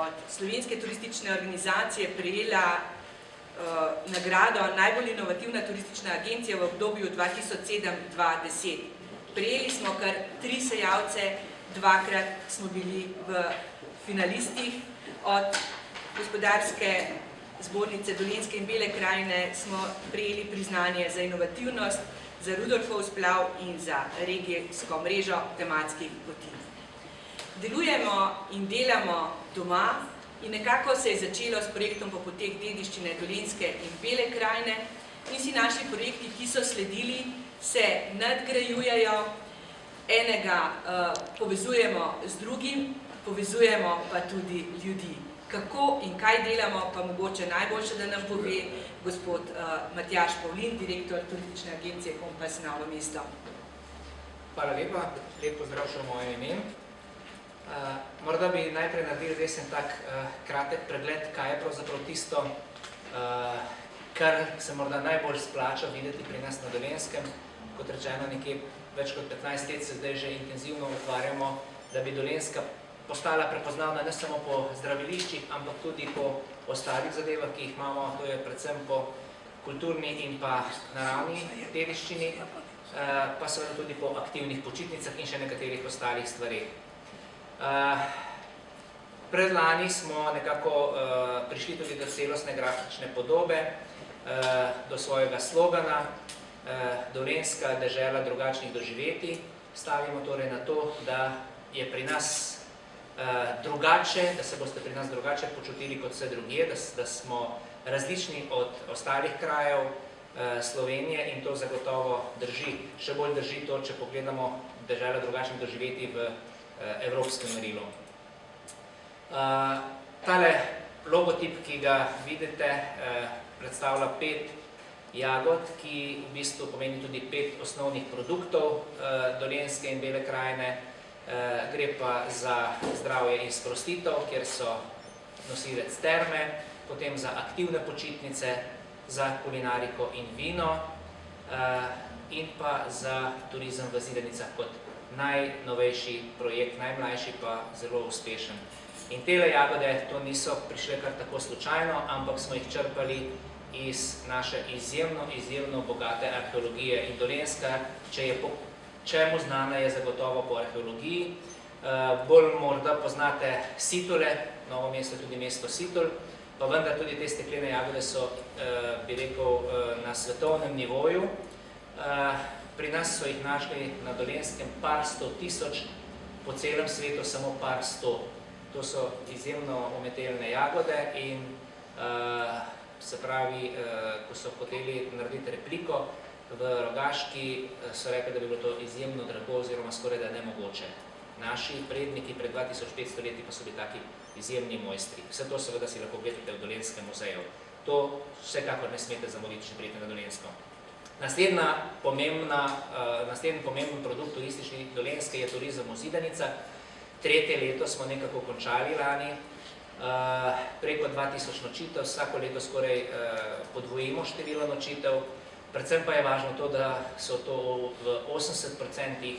od Slovenske turistične organizacije prejela nagrado najbolj inovativna turistična agencija v obdobju 2007-2010. Prejeli smo kar 3 sejavce, 2-krat smo bili v finalistih. Od Gospodarske zbornice Dolenjske in Bele krajine smo prejeli priznanje za inovativnost, za Rudolfov splav in za regijsko mrežo tematskih poti. Delujemo in delamo doma in nekako se je začelo s projektom Po poteh dediščine Dolenjske in Bele krajine in vsi naši projekti, ki so sledili, se nadgrajujejo, enega povezujemo z drugim, povezujemo pa tudi ljudi. Kako in kaj delamo, pa mogoče najboljše, da nam pove gospod Matjaž Pavlin, direktor turistične agencije Kompas Novo mesto. Hvala lepa, lep pozdrav še v mojem imenu. Morda bi najprej naredili res en tak kratek pregled, kaj je pravzaprav tisto, kar se morda najbolj splača videti pri nas na Dolenjskem. Kot rečeno, nekje več kot 15 let se zdaj že intenzivno ukvarjamo, da bi Dolenjska postala prepoznavna ne samo po zdraviliščih, ampak tudi po ostalih zadevah, ki jih imamo, to je predvsem po kulturni in pa naravni dediščini, pa seveda tudi po aktivnih počitnicah in še nekaterih ostalih stvareh. Predlani smo nekako prišli tudi do celostne grafične podobe, do svojega slogana Dolenjska dežela drugačnih doživetij. Stavimo torej na to, da je pri nas drugače, da se boste pri nas drugače počutili kot vse drugje, da smo različni od ostalih krajev Slovenije in to zagotovo drži. Še bolj drži to, če pogledamo deželo drugačnih doživetij v evropskem merilu. Tale logotip, ki ga vidite, predstavlja 5 jagod, ki v bistvu pomeni tudi 5 osnovnih produktov Dolenjske in Bele krajine. Gre pa za zdravje in sprostitev, kjer so nosilec terme, potem za aktivne počitnice, za kulinariko in vino in pa za turizem v Zidanicah kot najnovejši projekt, najmlajši pa zelo uspešen. In tele jagode to niso prišle kar tako slučajno, ampak smo jih črpali iz naše izjemno bogate arheologije. In Dolenjska, če je čemu znana, je zagotovo po arheologiji. Bolj morda poznate Sitole, Novo mesto je tudi mesto Sitol, pa vendar tudi te steklene jagode so, bi rekel, na svetovnem nivoju. Pri nas so jih našli na Dolenjskem par 100 tisoč, po celem svetu samo par 100. To so izjemno umetelne jagode in se pravi, ko so hoteli narediti repliko, v Rogaški so rekli, da bi bilo to izjemno drago oziroma skoraj da nemogoče. Naši predniki pred 2500 leti pa so bili taki izjemni mojstri. Vse to seveda si lahko gledate v Dolenjskem muzeju. To vsekakor ne smete zamuditi, če pridete na Dolenjsko. Naslednji pomemben produkt turistični Dolenjske je turizem v Zidanicah. 3. leto smo nekako končali lani. Preko 2000 nočitev, vsako leto skoraj podvojimo število nočitev. Predvsem pa je važno to, da so to v 80%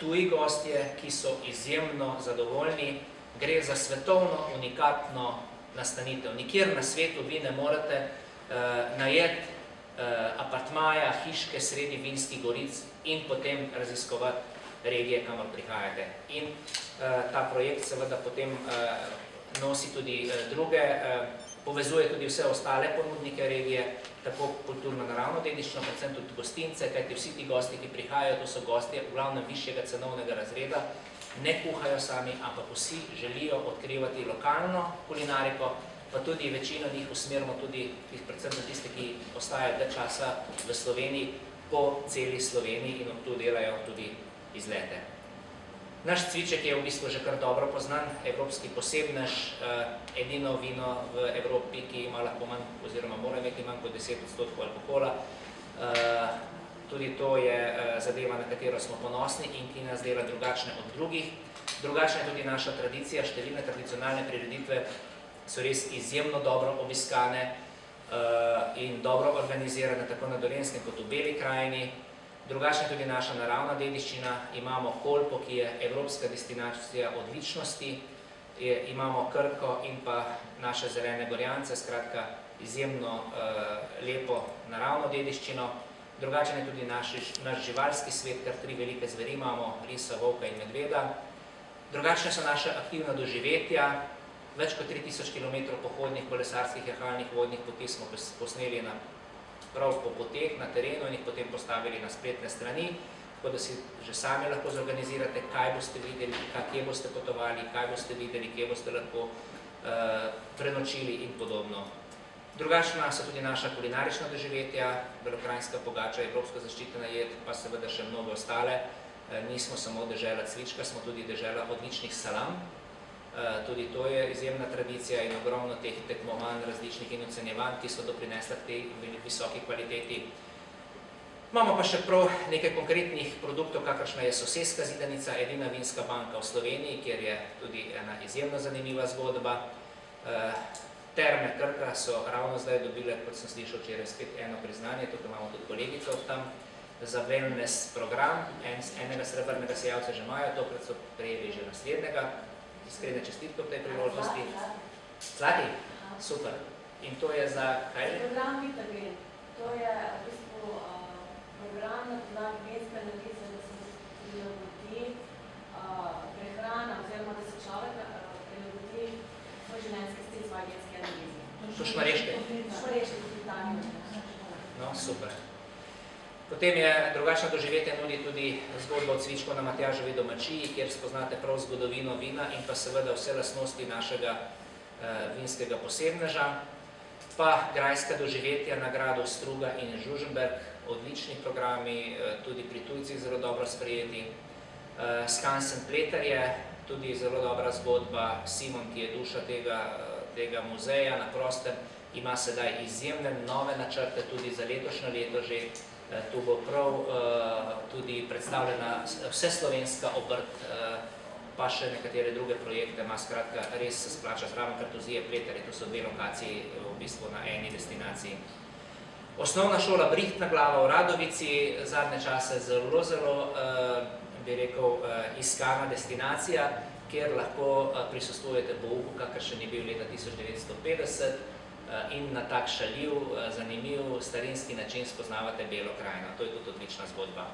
tuji gostje, ki so izjemno zadovoljni. Gre za svetovno unikatno nastanitev. Nikjer na svetu vi ne morete najeti apartmaja, hiške sredi vinskih goric in potem raziskovati regije, kamor prihajate. In ta projekt seveda potem nosi tudi druge, povezuje tudi vse ostale ponudnike regije, tako kulturno-naravno dediščino, predvsem tudi gostince, kajti vsi ti gosti, ki prihajajo, to so gostje v glavnem višjega cenovnega razreda, ne kuhajo sami, ampak vsi želijo odkrivati lokalno kulinariko, pa tudi večino njih usmerimo tudi, predvsem za tiste, ki ostajajo dlje časa v Sloveniji, po celi Sloveniji in od tu delajo tudi izlete. Naš cviček je v bistvu že kar dobro poznan, evropski posebnež, edino vino v Evropi, ki ima lahko manj, oziroma mora imeti manj kot 10% alkohola. Tudi to je zadeva, na katero smo ponosni in ki nas dela drugačne od drugih. Drugačna je tudi naša tradicija, številne tradicionalne prireditve so res izjemno dobro obiskane in dobro organizirane, tako na Dolenjskem kot v Beli krajini. Drugačna je tudi naša naravna dediščina, imamo Kolpo, ki je evropska destinacija odličnosti, imamo Krko in pa naše zelene Gorjance, skratka izjemno lepo naravno dediščino. Drugačen je tudi naš živalski svet, kar 3 velike zveri imamo, risa, volka in medveda. Drugačne so naše aktivna doživetja, več kot 3000 km pohodnih, kolesarskih, jahalnih, vodnih poti smo posneli prav po poteh na terenu in jih potem postavili na spletne strani, tako da si že sami lahko zorganizirate, kaj boste videli, kje boste potovali, kaj boste videli, kje boste lahko prenočili in podobno. Drugačna so tudi naša kulinarična doživetja, belokranjska pogača, evropsko zaščitena jed, pa seveda še mnogo ostale. Nismo samo dežela cvička, smo tudi dežela odličnih salam. Tudi to je izjemna tradicija in ogromno teh tekmovanj različnih in ocenjevanj, ki so doprinesla k tej visoki kvaliteti. Imamo pa še prav nekaj konkretnih produktov, kakršna je soseska Zidanica, edina vinska banka v Sloveniji, kjer je tudi ena izjemno zanimiva zgodba. Terme Krka so ravno zdaj dobile, kot sem slišal včeraj, spet eno priznanje, tukaj imamo tudi kolegico od tam, za wellness program. Enega srebrnega sejavca že imajo, tokrat so prejeli že naslednjega. Iskrene čestitke v tej priložnosti. Zlati? Super. In to je za kaj že? Program Vitagen. To je v bistvu program na podlagi genske analize, da se prilagodi prehrana oziroma da se človek prilagodi svoj življenjski stil svoje genske analize. To šmareške? Šmareške hospitalne. No, super. Potem je drugačna doživetje nudi tudi zgodba od Cvičko na Matjaževi domačiji, kjer spoznate prav zgodovino vina in pa seveda vse lastnosti našega vinskega posebneža. Pa grajska doživetja na gradu Struga in Žuženberg, odlični programi, tudi pri tujcih zelo dobro sprejeti. Skansen Pleterje, tudi zelo dobra zgodba. Simon, ki je duša tega muzeja na prostem, ima sedaj izjemne nove načrte tudi za letošnjo leto že. Tu bo prav tudi predstavljena vseslovenska obrt, pa še nekatere druge projekte, ima skratka res se splača zraven Kartuzije, Pleterje, to so 2 lokaciji v bistvu na eni destinaciji. Osnovna šola Brihtna glava v Radovici, zadnje čase zelo, bi rekel, iskana destinacija, kjer lahko prisostvujete pouku, kakršen je bil leta 1950, in na tak šaljiv, zanimiv, starinski način spoznavate Belo krajino. To je tudi odlična zgodba.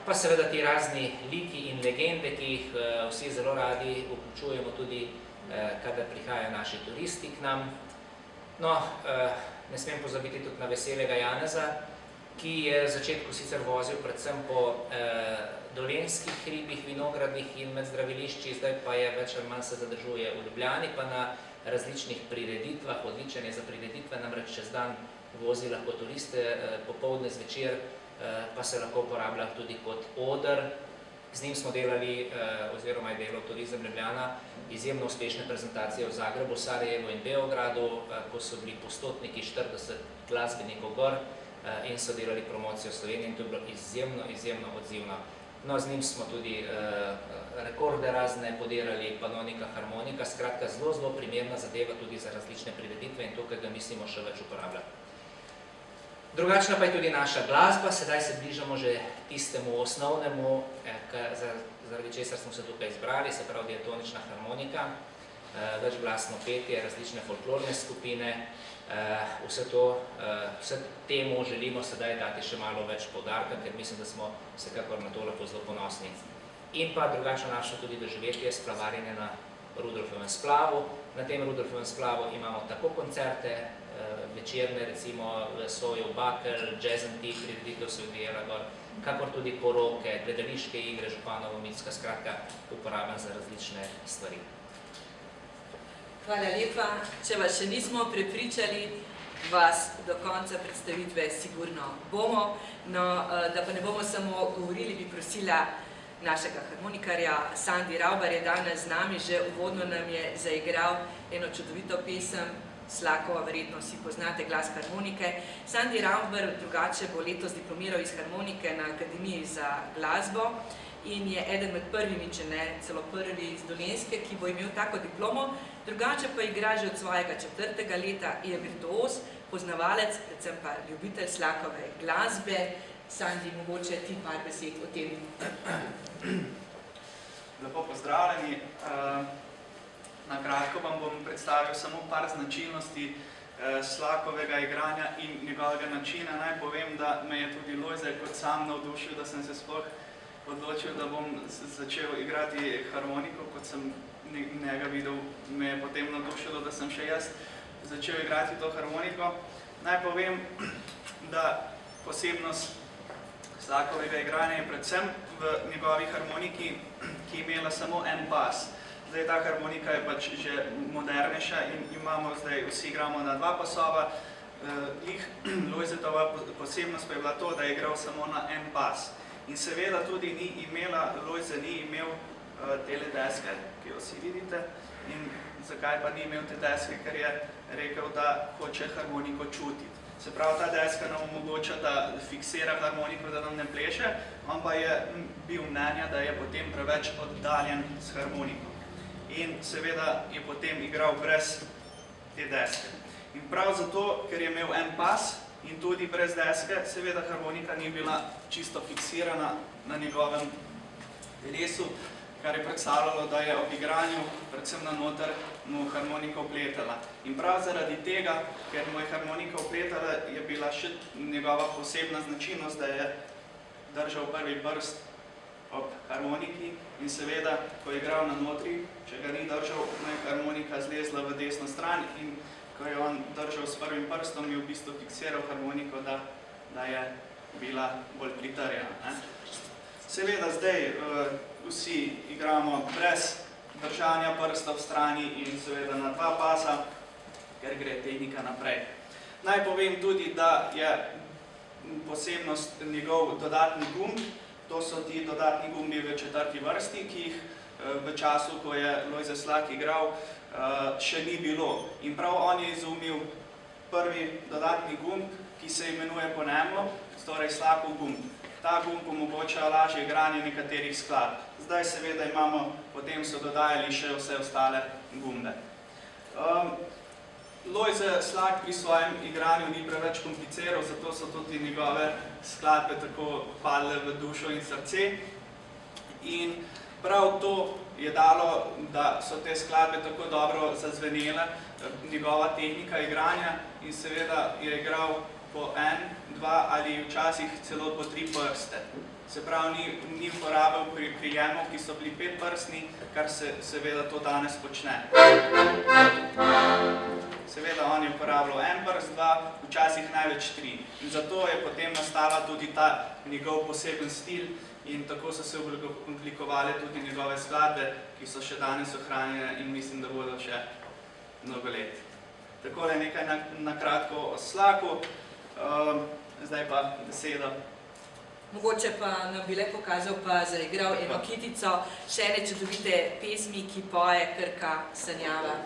Pa seveda ti razni liki in legende, ki jih vsi zelo radi vključujemo tudi, kadar prihajajo naši turisti k nam. No, ne smem pozabiti tudi na veselega Janeza, ki je v začetku sicer vozil predvsem po dolenjskih hribih, vinogradih in med zdravilišči, zdaj pa je več ali manj se zadržuje v Ljubljani, pa na različnih prireditvah, odličen je za prireditve, namreč čez dan vozi lahko turiste, popoldne zvečer pa se lahko uporablja tudi kot oder. Z njim smo delali, oziroma je delal Turizem Ljubljana, izjemno uspešne prezentacije v Zagrebu, Sarajevu in Beogradu, ko so bili po stotniki 40 glasbenikov gor in so delali promocijo Slovenije in to je bilo izjemno odzivno. No, z njim smo tudi rekorde razne podirali, panonika, harmonika, skratka zelo primerna zadeva tudi za različne prireditve in tukaj ga mislimo še več uporabljati. Drugačna pa je tudi naša glasba, sedaj se bližamo že tistemu osnovnemu, zaradi česar smo se tukaj izbrali, se pravi diatonična harmonika, večglasno petje, različne folklorne skupine, vse temu želimo sedaj dati še malo več poudarka, ker mislim, da smo vsekakor na to lahko zelo ponosni. In pa drugačno naše tudi doživetje splavarjenje na Rudolfovem splavu. Na tem Rudolfovem splavu imamo tako koncerte, večerne, recimo Sojev Bakel, Jazz and Tea, prireditev se odvijala gor, kakor tudi poroke, gledališke igre, Županovo Mitska, skratka uporaben za različne stvari. Hvala lepa. Če vas še nismo prepričali, vas do konca predstavitve sigurno bomo. No, da pa ne bomo samo govorili, bi prosila našega harmonikarja Sandi Ravbar je danes z nami, že uvodno nam je zaigral eno čudovito pesem, Slakova, verjetno vsi poznate glas harmonike. Sandi Ravbar drugače bo letos diplomiral iz harmonike na Akademiji za glasbo in je eden med prvimi, če ne celo prvi iz Dolenjske, ki bo imel tako diplomo, drugače pa igra že od svojega 4. leta, je virtuoz, poznavalec, predvsem pa ljubitelj Slakove glasbe. Sandi, mogoče ti par besed o tem. Lepo pozdravljeni. predstavil samo par značilnosti Slakovega igranja in njegovega načina. Naj povem, da me je tudi Lojze kot sam navdušil, da sem se sploh odločil, da bom začel igrati harmoniko, kot sem njega videl, me je potem navdušilo, da sem še jaz začel igrati to harmoniko. Naj povem, da posebnost Slakovega igranja je predvsem v njegovi harmoniki, ki je imela samo en pas. Zdaj, ta harmonika je pač že modernejša in imamo zdaj, vsi igramo na dva pasova. Lojzetova posebnost pa je bila to, da je igral samo na en pas. In seveda tudi Lojze ni imel tele deske, ki jo vsi vidite. In zakaj pa ni imel te deske? Ker je rekel, da hoče harmoniko čutiti. Se pravi, ta deska nam omogoča, da fiksira harmoniko, da nam ne pleše, on pa je bil mnenja, da je potem preveč oddaljen s harmoniko. In seveda je potem igral brez te deske. In prav zato, ker je imel en pas in tudi brez deske, seveda harmonika ni bila čisto fiksirana na njegovem telesu, kar je predstavljalo, da je ob igranju, predvsem na noter, mu harmonika vpletala. In prav zaradi tega, ker mu je harmonika vpletala, je bila še njegova posebna značilnost, da je držal prvi prst ob harmoniki in seveda, ko je igral na notri, če ga ni držal, mu je harmonika zlezla v desno stran in ko je on držal s prvim prstom, je v bistvu fiksiral harmoniko, da je bila bolj pritrjena. Seveda zdaj vsi igramo brez držanja prsta v strani in seveda na dva pasa, ker gre tehnika naprej. Naj povem tudi, da je posebnost njegov dodatni gumb. To so ti dodatni gumbi v četrti vrsti, ki jih v času, ko je Lojze Slak igral, še ni bilo. In prav on je izumil prvi dodatni gumb, ki se imenuje po njemu, torej Slakov gumb. Ta gumb omogoča lažje igranje nekaterih skladb. Zdaj seveda potem so dodajali še vse ostale gumbe. Lojze Slak pri svojem igranju ni preveč kompliciral, zato so tudi njegove skladbe tako padle v dušo in srce. In prav to je dalo, da so te skladbe tako dobro zazvenele, njegova tehnika igranja in seveda je igral po en, dva ali včasih celo po tri prste. Se pravi, ni uporabil prijemov, ki so bili petprstni, kar se seveda to danes počne. Seveda on je uporabljal en prst, dva, včasih največ tri. In zato je potem nastala tudi ta njegov poseben stil in tako so se oblikovale tudi njegove skladbe, ki so še danes ohranjene in mislim, da bodo še mnogo let. Takole nekaj na kratko o Slaku, zdaj pa besedo. Mogoče pa nam bi le pokazal pa zaigral eno kitico, še ene čudovite pesmi, ki poje Krka sanjava.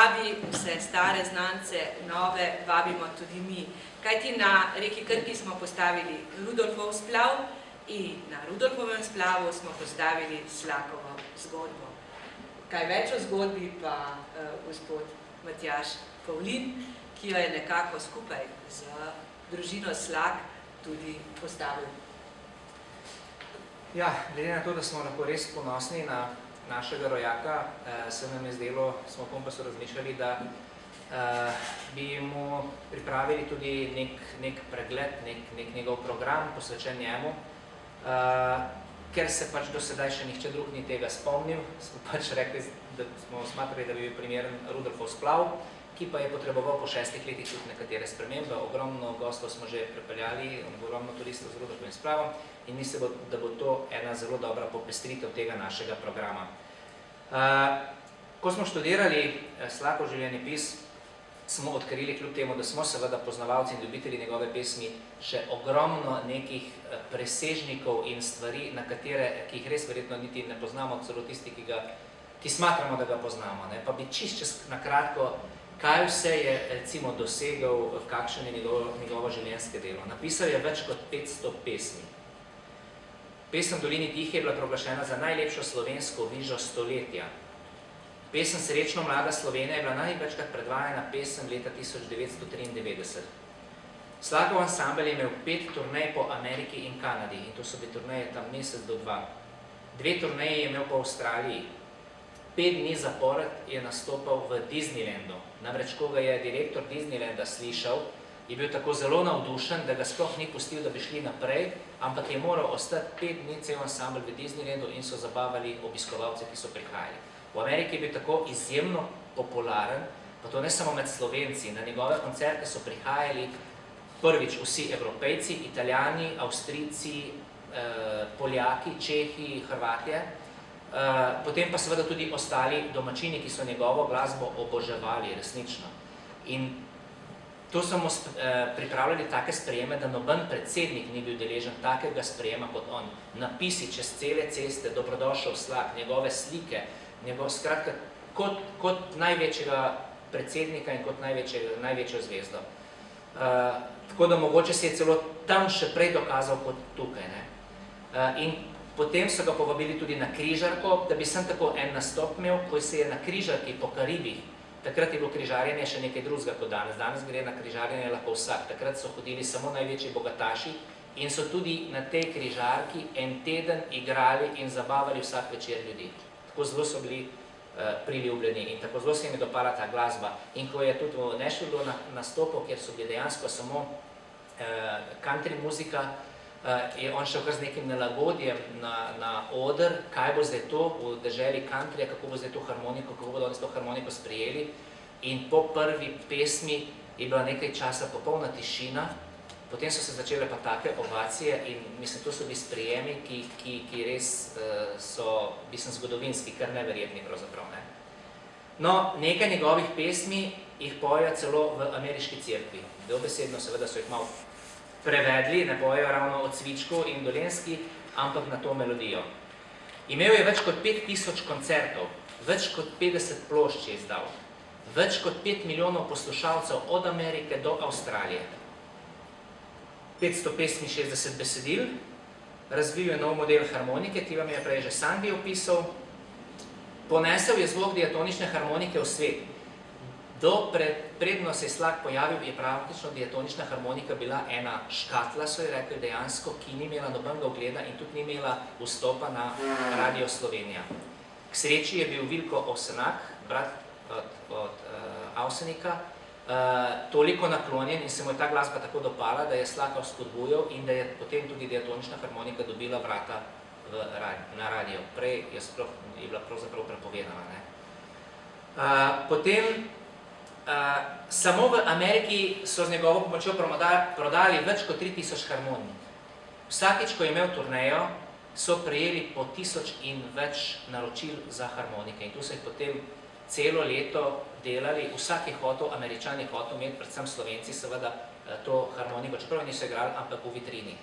vabi vse stare znance, nove, vabimo tudi mi. Kajti na reki Krki smo postavili Rudolfov splav in na Rudolfovem splavu smo postavili Slakovo zgodbo. Kaj več o zgodbi pa gospod Matjaž Pavlin, ki jo je nekako skupaj z družino Slak tudi postavil. Ja, glede na to, da smo lahko res ponosni na našega rojaka, se nam je zdelo, smo kompasu razmišljali, da bi mu pripravili tudi nek pregled, nek njegov program posvečen njemu, ker se pač do sedaj še nihče drug ni tega spomnil, smo pač rekli, da smo smatrali, da bi bil primeren Rudolfov splav, ki pa je potreboval po 6 letih tudi nekatere spremembe. Ogromno gostov smo že pripeljali, ogromno turistov z Rudolfovim splavom in mislim, da bo to ena zelo dobra popestritev tega našega programa. Ko smo študirali Slakov življenjepis, smo odkrili kljub temu, da smo seveda poznavalci in ljubitelji njegove pesmi, še ogromno nekih presežnikov in stvari, na katere, ki jih res verjetno niti ne poznamo, celo tisti, ki smatramo, da ga poznamo. Pa bi čisto na kratko, kaj vse je recimo dosegel, kakšen je njegovo življenjske delo. Napisal je več kot 500 pesmi. Pesem Dolini tihe je bila proglašena za najlepšo slovensko vižo stoletja. Pesem Srečno mlada Slovenija je bila največkrat predvajana pesem leta 1993. Slakov ansambel je imel 5 turnej po Ameriki in Kanadi in to so bile turneje tam mesec do 2. 2 turneje je imel po Avstraliji. 5 dni zapored je nastopal v Disneylandu. Namreč, ko ga je direktor Disneylanda slišal, je bil tako zelo navdušen, da ga sploh ni pustil, da bi šli naprej, ampak je moral ostati 5 dni cel ansambel v Disneylandu in so zabavali obiskovalce, ki so prihajali. V Ameriki je bil tako izjemno popularen, pa to ne samo med Slovenci. Na njegove koncerte so prihajali prvič vsi Evropejci, Italijani, Avstrijci, Poljaki, Čehi, Hrvatje, potem pa seveda tudi ostali domačini, ki so njegovo glasbo oboževali resnično. In to so mu pripravljali take sprejeme, da noben predsednik ni bil deležen takega sprejema kot on. Napisi čez cele ceste, dobrodošel Slak, njegove slike, skratka, kot največjega predsednika in kot največjo zvezdo. Tako da mogoče se je celo tam še prej dokazal kot tukaj. In potem so ga povabili tudi na križarko, da bi sem tako en nastop imel, ko se je na križarki po Karibih. Takrat je bilo križarjenje še nekaj drugega kot danes. Danes gre na križarjenje lahko vsak. Takrat so hodili samo največji bogataši in so tudi na tej križarki en teden igrali in zabavali vsak večer ljudi. Tako zelo so bili priljubljeni in tako zelo se jim je dopala ta glasba. In ko je tudi v Nashvillu nastopil, kjer so bili dejansko samo country muzika, je on šel kar z nekim nelagodjem na oder, kaj bo zdaj to v deželi countryja, kako bo zdaj to harmoniko, kako bodo oni to harmoniko sprejeli. In po prvi pesmi je bila nekaj časa popolna tišina, potem so se začele pa take ovacije in mislim, to so bili sprejemi, ki res so, zgodovinski, kar neverjetni pravzaprav. No, nekaj njegovih pesmi jih pojejo celo v ameriški cerkvi. Dobesedno seveda so jih malo prevedli, ne pojejo ravno o cvičku in dolenski, ampak na to melodijo. Imel je več kot 5000 koncertov, več kot 50 plošč je izdal, več kot 5 milijonov poslušalcev od Amerike do Avstralije. 500 pesmi, 60 besedil, razvil je nov model harmonike, ki vam je prej že Sandy opisal, ponesel je zvok diatonične harmonike v svet. Predno se je Slak pojavil, je praktično diatonična harmonika bila ena škatla, so ji rekli dejansko, ki ni imela nobenega ogleda in tudi ni imela vstopa na Radio Slovenija. K sreči je bil Vilko Ovsenak, brat od Avsenika, toliko naklonjen in se mu je ta glasba tako dopala, da je Slaka vzpodbujal in da je potem tudi diatonična harmonika dobila vrata na radio. Prej je bila pravzaprav prepovedana. Potem samo v Ameriki so z njegovo pomočjo prodali več kot 3000 harmonik. Vsakič, ko je imel turnejo, so prejeli po 1000 in več naročil za harmonike. In tu so jih potem celo leto delali, vsak je hotel, Američan je hotel imeti, predvsem Slovenci seveda, to harmoniko, čeprav niso igrali, ampak v vitrini.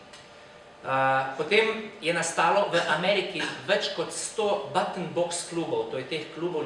Potem je nastalo v Ameriki več kot 100 button box klubov, to je teh klubov